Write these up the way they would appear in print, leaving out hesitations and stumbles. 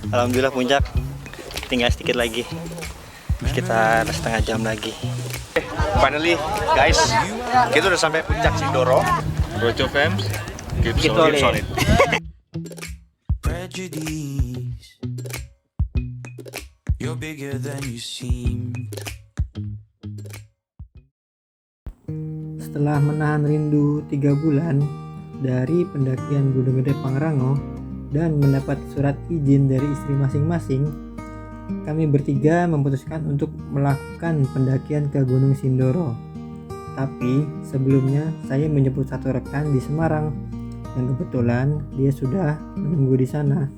Alhamdulillah puncak tinggal sedikit lagi, sekitar setengah jam lagi. Finally guys, kita udah sampai puncak Sindoro. Rojo Fams, keep solid. Prejudice, you're bigger than you seem. Setelah menahan rindu 3 bulan dari pendakian Gunung Gede Pangrango dan mendapat surat izin dari istri masing-masing, kami bertiga memutuskan untuk melakukan pendakian ke Gunung Sindoro. Tapi sebelumnya saya menjemput satu rekan di Semarang dan kebetulan dia sudah menunggu di sana.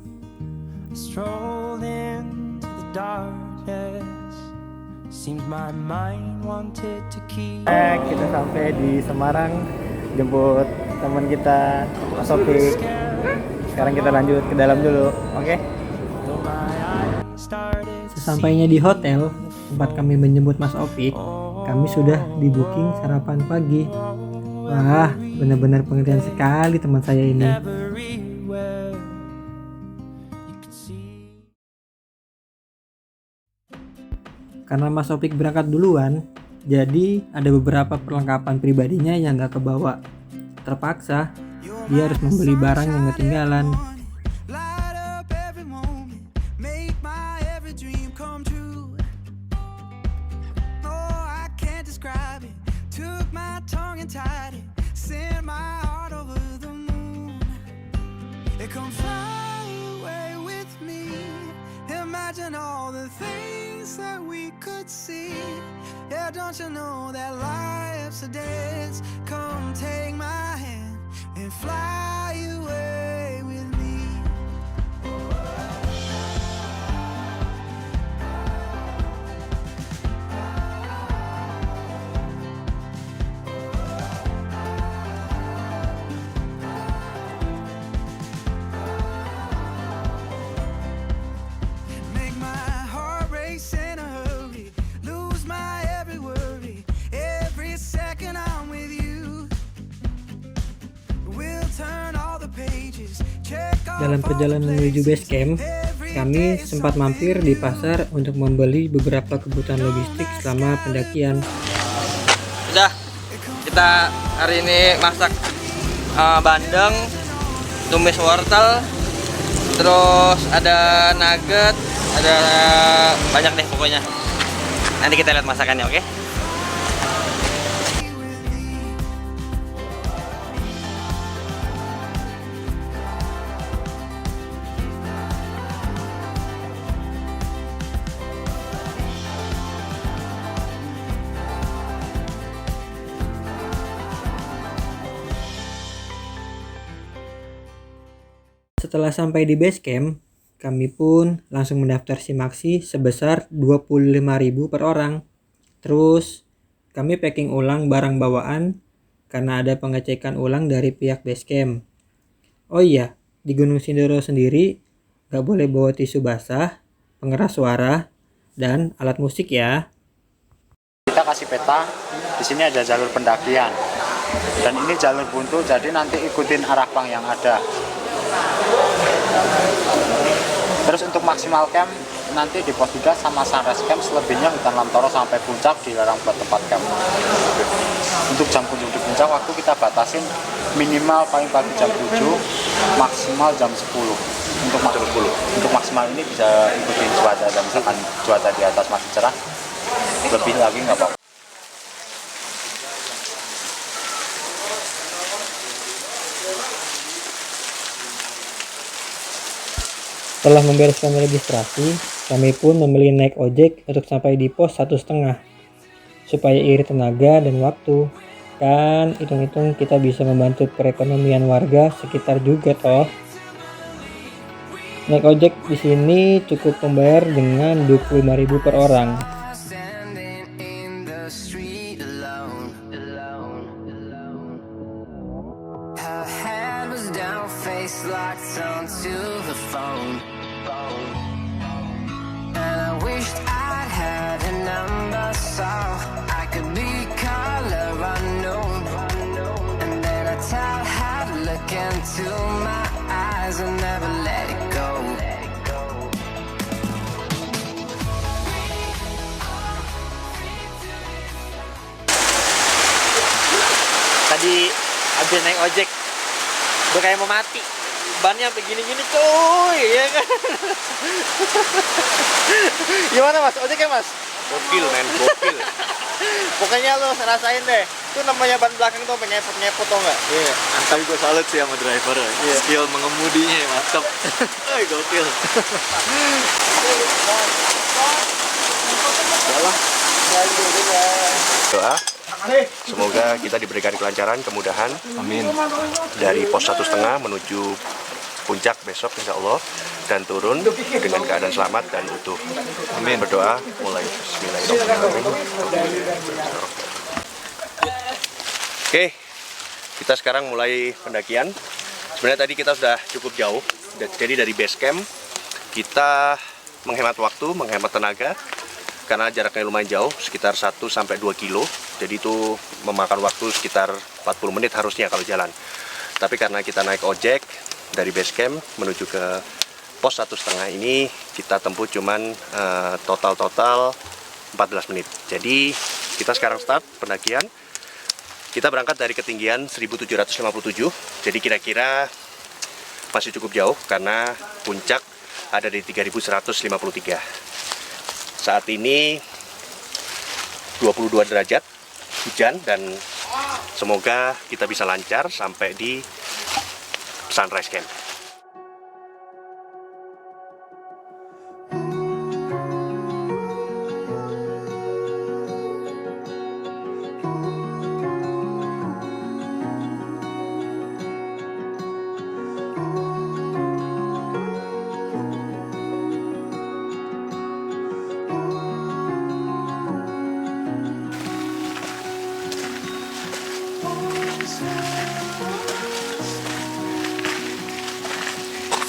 Strolled into the darkness. Seems my mind wanted to keep. Kita sampai di Semarang, jemput teman kita Mas Sofik. Sekarang kita lanjut ke dalam dulu, oke? Sesampainya di hotel tempat kami menjemput Mas Opik, kami sudah di booking sarapan pagi. Wah, benar-benar pengertian sekali teman saya ini. Karena Mas Opik berangkat duluan, jadi ada beberapa perlengkapan pribadinya yang gak kebawa. Terpaksa, dia harus membeli barang yang ketinggalan. Imagine all the things that we could see. Yeah, don't you know that life's a dance? Come take my hand and fly away with me. Make my heart race in a hurry, lose my every worry, every second I'm with you. We'll turn all the pages, check off. Dalam perjalanan menuju base camp, kami sempat mampir di pasar untuk membeli beberapa kebutuhan logistik selama pendakian. Udah, kita hari ini masak bandeng, tumis wortel, terus ada nugget, ada banyak deh pokoknya. Nanti kita lihat masakannya, oke? Setelah sampai di base camp, kami pun langsung mendaftar SIMAKSI sebesar 25.000 per orang. Terus kami packing ulang barang bawaan karena ada pengecekan ulang dari pihak base camp. Oh iya, di Gunung Sindoro sendiri gak boleh bawa tisu basah, pengeras suara, dan alat musik ya. Kita kasih peta, di sini ada jalur pendakian. Dan ini jalur buntu, jadi nanti ikutin arah pang yang ada. Terus untuk maksimal camp nanti di pos 3 sama sunrise camp, selebihnya hutan Lamtoro sampai puncak dilarang buat tempat camp. Untuk jam kunjung di puncak waktu kita batasin minimal paling pagi jam 7, maksimal jam 10. Untuk maksimal ini bisa ikutin cuaca, dan misalkan cuaca di atas masih cerah, lebih lagi nggak apa-apa. Setelah membereskan registrasi, kami pun memilih naik ojek untuk sampai di pos 1,5 supaya irit tenaga dan waktu. Kan hitung-hitung kita bisa membantu perekonomian warga sekitar juga toh. Naik ojek di sini cukup membayar dengan 25.000 per orang. tell, have a look into my eyes and never let it go. Tadi abis naik ojek, udah kayak mau mati. Bannya sampai gini-gini cuy, ya kan? Gimana mas, ojeknya mas? Gokil men, gokil. Pokoknya lo rasain deh, itu namanya ban belakang tuh nyepot-nyepot tau nggak? Iya, tapi gue salut sih sama driver. Iya. Skill mengemudinya mantap. Gokil. Doa semoga kita diberikan kelancaran, kemudahan. Amin. Dari pos 1,5 menuju puncak besok insya Allah, dan turun dengan keadaan selamat dan utuh. Amin. Berdoa mulai bismillahirrahmanirrahim. Oke, kita sekarang mulai pendakian. Sebenarnya tadi kita sudah cukup jauh, jadi dari base camp kita menghemat waktu, menghemat tenaga, karena jaraknya lumayan jauh, sekitar 1-2 kilo. Jadi itu memakan waktu sekitar 40 menit harusnya kalau jalan. Tapi karena kita naik ojek dari base camp menuju ke pos 1,5 ini, kita tempuh cuman total 14 menit. Jadi kita sekarang start pendakian. Kita berangkat dari ketinggian 1757. Jadi kira-kira masih cukup jauh karena puncak ada di 3153. Saat ini 22 derajat hujan, dan semoga kita bisa lancar sampai di sunrise camp.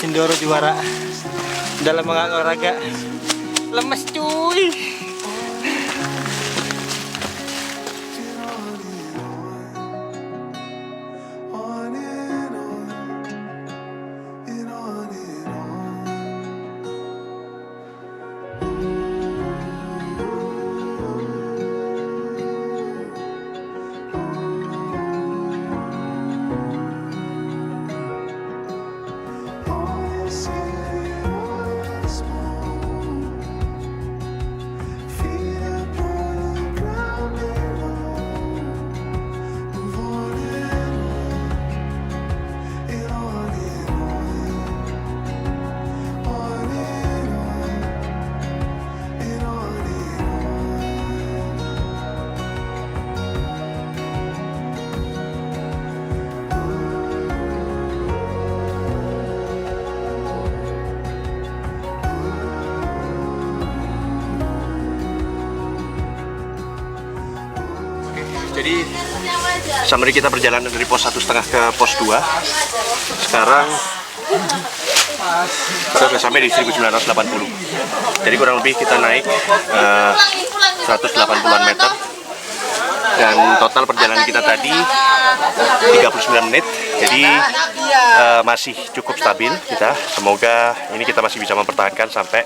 Sindoro juara dalam olahraga, lemes cuy. On and on, and on and on. Jadi summary kita perjalanan dari pos 1,5 ke pos 2. Sekarang kita sudah sampai di 1980. Jadi kurang lebih kita naik 180-an meter. Dan total perjalanan kita tadi 39 menit. Jadi masih cukup stabil kita. Semoga ini kita masih bisa mempertahankan sampai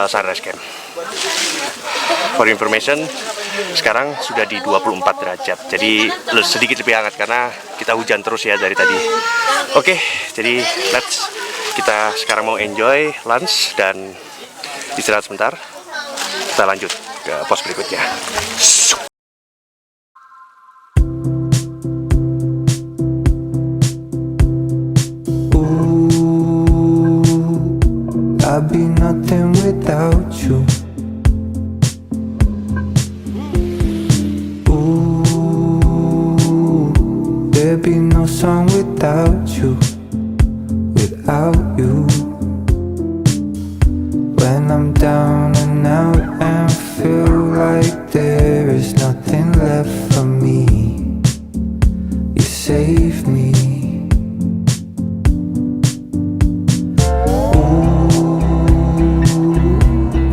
sunrise camp. For information, sekarang sudah di 24 derajat. Jadi sedikit lebih hangat karena kita hujan terus ya dari tadi. Oke, jadi kita sekarang mau enjoy lunch dan istirahat sebentar. Kita lanjut ke pos berikutnya. I'd be nothing without you. Ooh, there'd be no song without you, without you. When I'm down and out and feel like there is nothing left for me, you save me.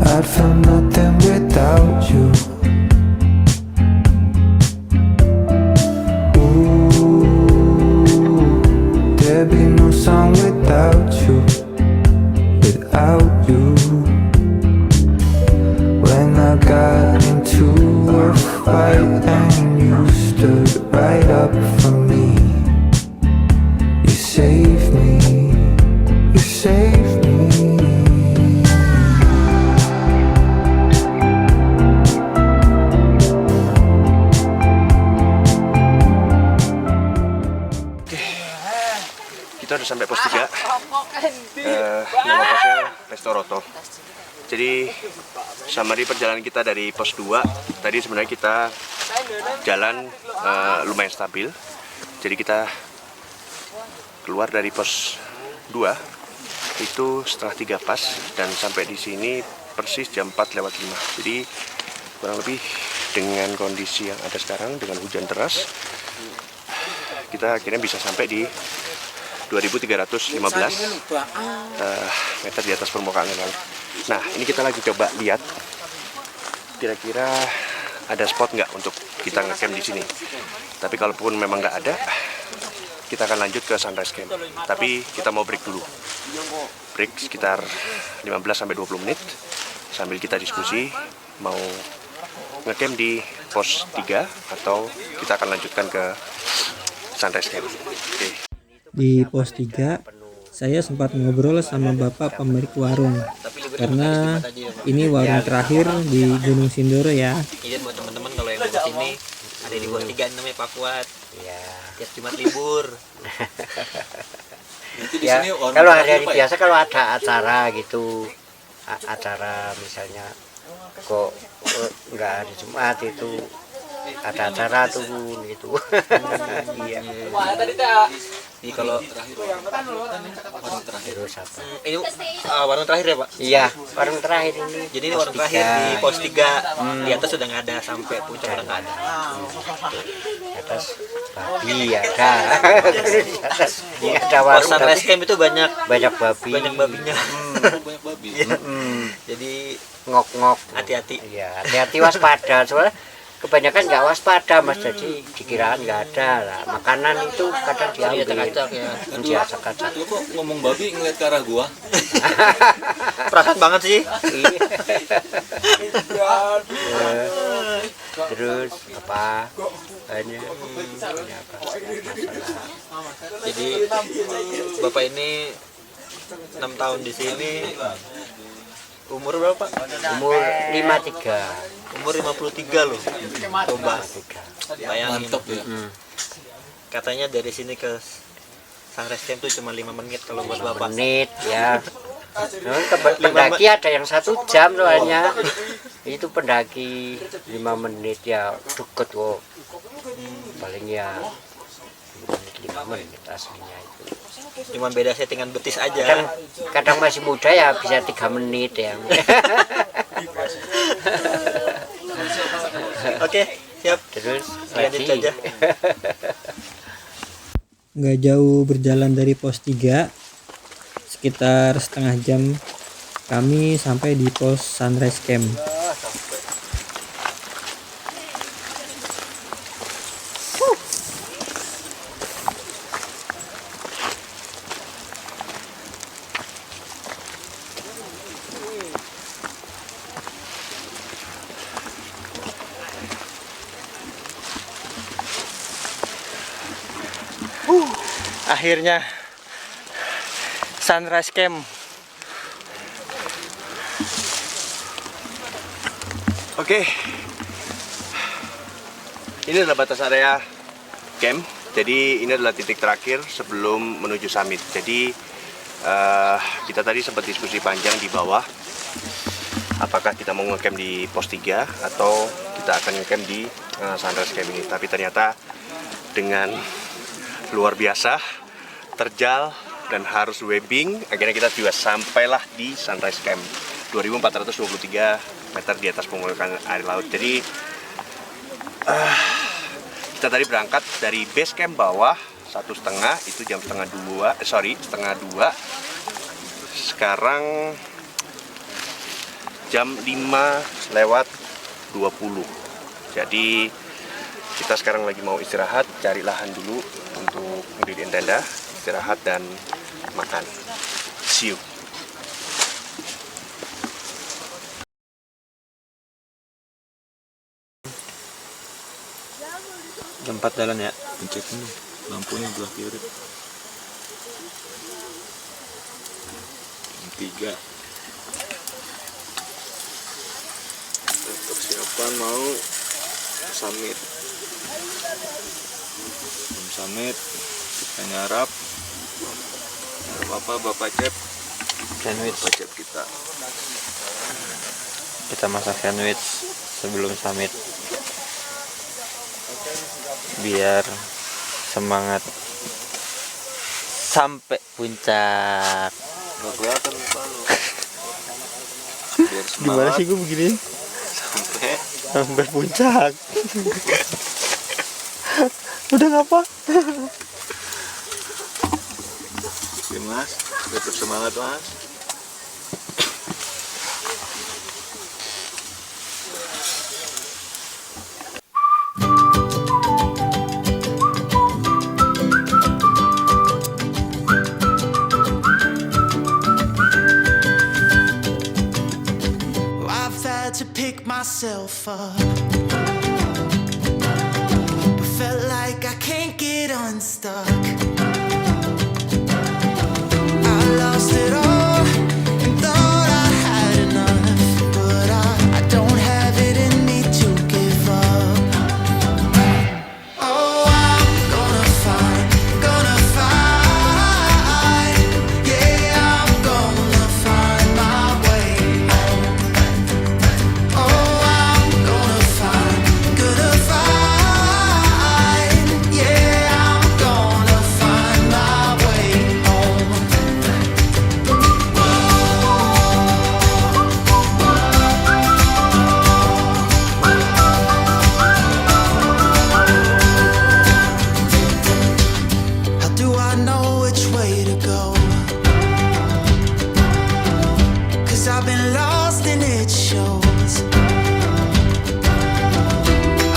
I'd feel nothing without you. Ooh, there'd be no song without you, without you. When I got into a fight and you stood right up for me, you saved me, you saved me. Kita udah sampai pos 3. Nama posnya Restoroto. Jadi summary perjalanan kita dari pos 2 tadi sebenarnya kita jalan lumayan stabil. Jadi kita keluar dari pos 2 itu setengah 3 pas dan sampai di sini persis jam 4:05. Jadi kurang lebih dengan kondisi yang ada sekarang dengan hujan deras kita akhirnya bisa sampai di 2315 meter di atas permukaan laut. Nah, ini kita lagi coba lihat kira-kira ada spot nggak untuk kita ngecamp di sini. Tapi kalaupun memang nggak ada, kita akan lanjut ke sunrise camp. Tapi kita mau break dulu. Break sekitar 15-20 menit sambil kita diskusi mau ngecamp di pos 3 atau kita akan lanjutkan ke sunrise camp. Oke. Di pos 3 saya sempat ngobrol sama bapak pemilik warung karena ini warung terakhir di Gunung Sindoro ya. Izin buat teman-teman kalau yang mau kesini ada di pos 3 namanya Pak Fuad. Ya, tiap Jumat libur. Ya, kalau hari-hari biasa kalau ada acara gitu, acara misalnya kok nggak hari Jumat itu ada acara tuh gitu. Iya. Jadi kalau Terus apa? ini warung terakhir ya Pak? Iya, warung terakhir ini. Jadi ini warung terakhir di pos 3. Di atas sudah nggak ada, sampai puncak udah nggak ada. Di atas babi ada. Di atas ini ada Pos warung sunrise tapi camp itu banyak banyak babi. banyak babinya. Banyak babi. Jadi Ngok-ngok. hati-hati. Iya, hati-hati waspada soalnya kebanyakan nggak waspada mas, jadi dikiraan nggak ada lah. Makanan itu kadang diambil, acak-acak ya. diacak-acak. Lu kok ngomong babi ngeliat ke arah gua? Perasaan banget sih. Terus apa banyak apa Jadi Bapak ini 6 tahun di sini. Umur berapa Pak? umur 53. Umur 53 loh. Coba bayangin. Mantap ya. Katanya dari sini ke sunrise camp tuh cuma 5 menit kalau buat Bapak. Menit ya. Pendaki ada yang 1 jam soalnya. Itu pendaki 5 menit ya deket kok. Paling ya 5 menit aslinya itu. Cuman beda settingan betis aja. Kadang masih muda ya bisa 3 menit ya. Oke, siap. Terus Lanjut lagi. aja. Nggak jauh berjalan dari pos 3, sekitar setengah jam kami sampai di pos sunrise camp. Akhirnya sunrise camp. Oke. Ini adalah batas area camp. Jadi ini adalah titik terakhir sebelum menuju summit. Jadi kita tadi sempat diskusi panjang di bawah. Apakah kita mau ngecamp di pos 3 atau kita akan ngecamp di sunrise camp ini. Tapi ternyata dengan luar biasa, terjal dan harus webbing, akhirnya kita juga sampailah di sunrise camp 2423 meter di atas permukaan air laut. Jadi kita tadi berangkat dari base camp bawah 1:30, itu jam setengah 2. Sekarang jam 5:20. Jadi kita sekarang lagi mau istirahat, cari lahan dulu untuk mendirikan tenda. istirahat dan makan. See you. Jam 4 jalan ya. Pencet dulu lampunya belah kiri. Yang 3. Persiapan mau summit. Belum summit, kita nyarap. Bapak Cep. Sandwich. Bapak Cep kita. Kita masak sandwich sebelum summit. Biar semangat sampai puncak. Nggak kelihatan muka lu. Biar Gimana semangat sih gue begini? sampai Sampai puncak. Udah ngapa? Oke Mas, tetap semangat Mas. I've had to pick myself up, felt like I can't get unstuck. I lost it all and thought I had enough, but I don't have it in me to give up. Oh, I'm gonna find, yeah, I'm gonna find my way home. Oh, I'm gonna find, yeah, I'm gonna find my way home. How do I know which way to go? 'Cause I've been lost and it shows.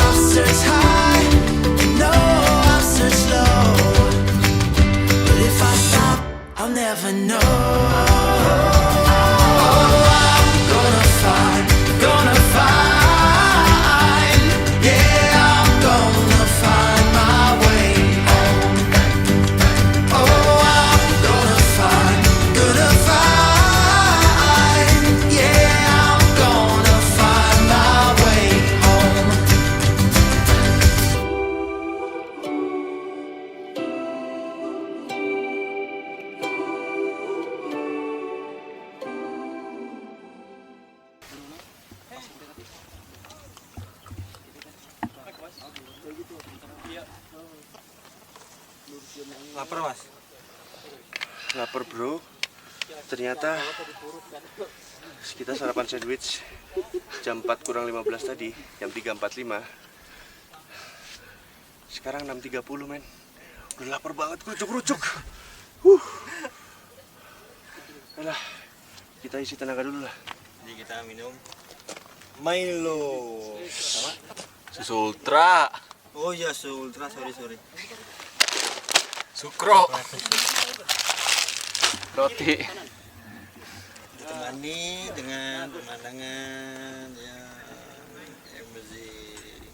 I've searched high and no, I've searched low, but if I stop, I'll never know. Oh, I'm gonna find, yeah, I'm gonna find my way home. Oh, I'm gonna find, yeah, I'm gonna find my way home. Lapar Mas. Lapar bro. Ternyata kita sarapan sandwich jam 4 kurang 15 tadi, jam 3.45. Sekarang 6.30 men. Udah lapar banget, kerucuk-kerucuk. Alah, kita isi tenaga dulu lah. Jadi kita minum Milo sama Susu Ultra. oh iya Ultra, sorry. Sukro. Roti. Ditemani dengan pemandangan yang amazing.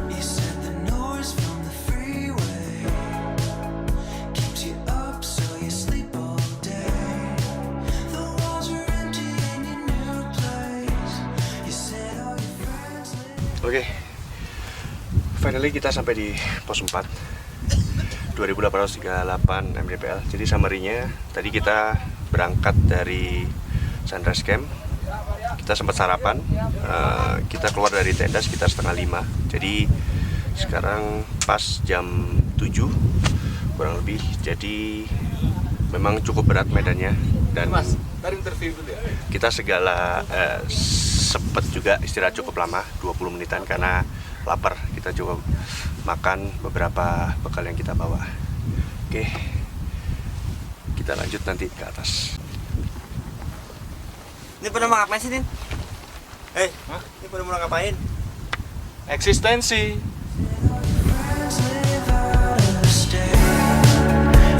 You said the noise from the freeway keeps you up, so you sleep all day. The walls are empty in your new place. You said all your friends live. Oke, finally kita sampai di pos 4 2838 mdpl. Jadi summary-nya, tadi kita berangkat dari Sunrise Camp. Kita sempat sarapan, kita keluar dari tenda sekitar 4:30. Jadi sekarang pas jam 7 kurang lebih. Jadi memang cukup berat medannya. Dan Ntar interview dulu ya. kita sempat juga istirahat cukup lama, 20 menitan karena lapar. Kita coba makan beberapa bekal yang kita bawa. Oke, kita lanjut nanti ke atas. Ini pada mau ngapain sih, Din? Ini pada mau ngapain? Eksistensi.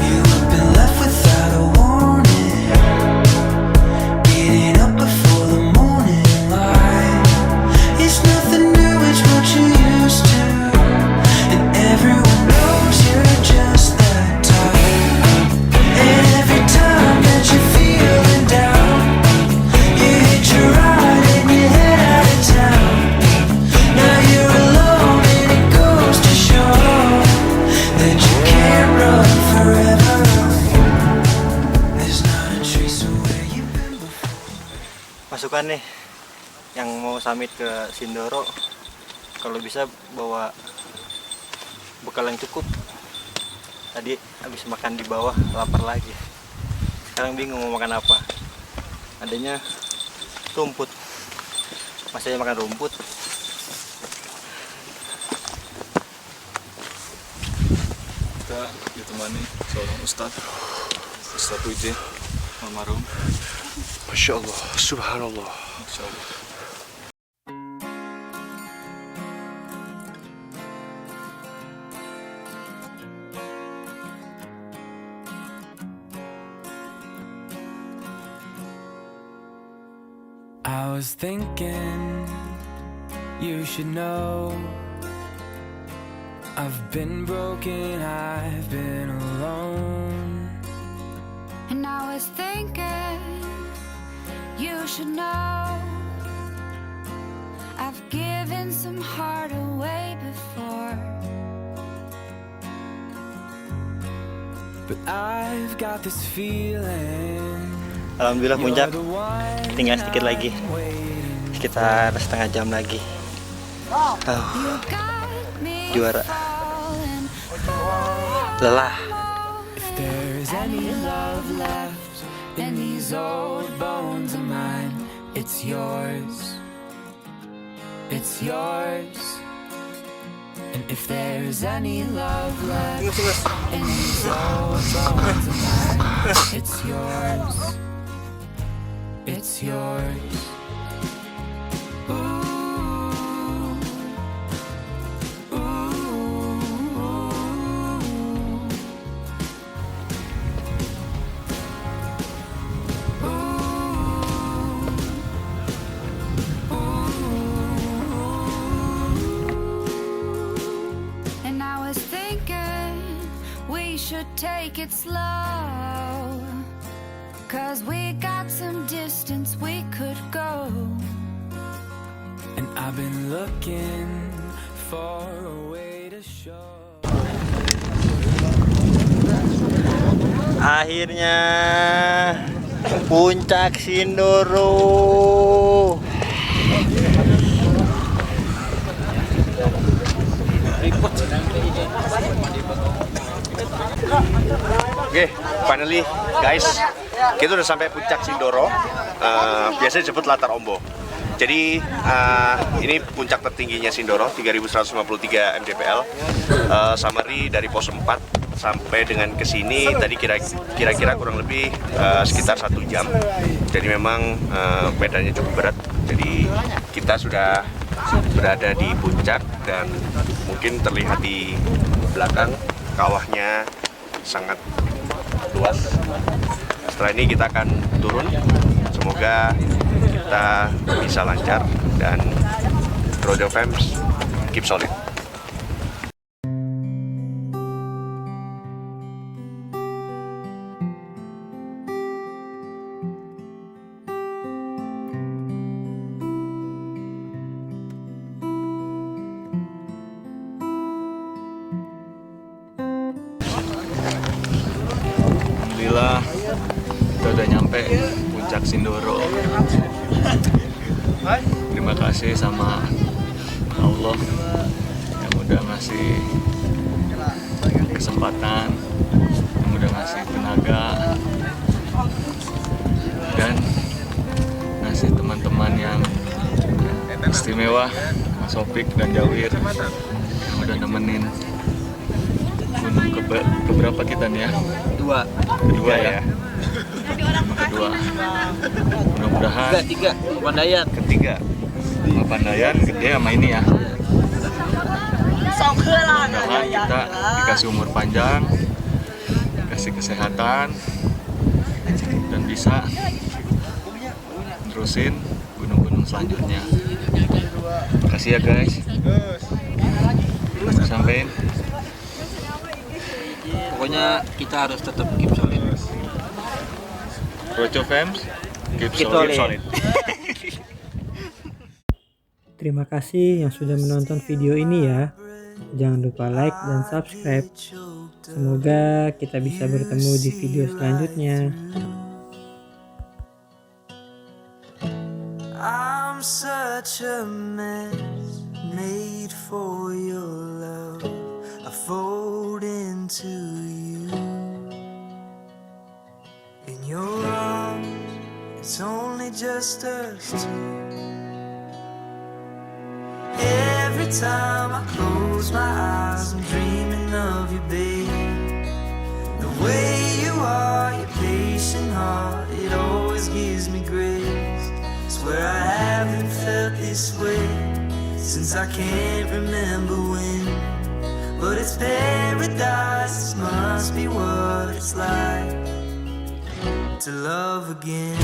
You've been left without a warning. Getting up before the morning light. It's nothing new, it's what you used to. And everyone knows you're just that type. And every time that you're feeling down, you hit your ride and you head out of town. Now you're alone and it goes to show that you can't run forever. There's not a trace of where you've been before. Masukan nih yang mau summit ke Sindoro, kalau bisa bawa bekal yang cukup. Tadi habis makan di bawah lapar lagi, sekarang bingung mau makan apa. Adanya rumput, masih aja makan rumput. Kita ditemani seorang Ustadz Uji almarhum. Masya Allah, subhanallah. Masya Allah. I was thinking you should know I've been broken, I've been alone. And I was thinking you should know I've given some heart away before. But I've got this feeling. Alhamdulillah puncak, tinggal sedikit lagi, sekitar setengah jam lagi. Juara, lelah. If there's any love left in these old bones of mine, it's yours. It's yours. And if there's any love left in these old bones of mine, it's yours. It's yours. Ooh. And I was thinking we should take it slow, 'cause we got some distance we could go. And I've been looking for a way to show. Akhirnya puncak Sindoro. Oke, finally guys, kita udah sampai puncak Sindoro. Biasanya disebut Latar Ombo. Jadi ini puncak tertingginya Sindoro, 3153 mdpl. Summary dari pos 4 sampai dengan ke sini tadi kira-kira kurang lebih sekitar 1 jam. Jadi memang medannya cukup berat. Jadi kita sudah berada di puncak dan mungkin terlihat di belakang kawahnya sangat luas. Setelah ini kita akan turun. Semoga kita bisa lancar dan Rodeo Fams keep solid. Alhamdulillah kita udah nyampe puncak Sindoro. Terima kasih sama Allah yang udah ngasih kesempatan, yang udah ngasih tenaga, dan ngasih teman-teman yang istimewa Mas Opik dan Jawir yang udah nemenin gunung keberapa kita nih ya? Kedua ya. Kedua. Mudah-mudahan Tiga, Pandayan. ketiga sama Pandayan gede sama ini ya. Mudah-mudahan kita dikasih umur panjang, dikasih kesehatan, dan bisa terusin gunung-gunung selanjutnya. Makasih ya guys. Sampai Pokoknya kita harus tetap keep solid. Roco Fams, keep Keep solid. solid. Terima kasih yang sudah menonton video ini ya. Jangan lupa like dan subscribe. Semoga kita bisa bertemu di video selanjutnya. I'm such a mess, made for your love. I fold into you. In your arms, it's only just us two. Every time I close my eyes, I'm dreaming of you, babe. The way you are, your patient heart, it always gives me grace. Swear I haven't felt this way since I can't remember when. But it's paradise, this must be what it's like to love again.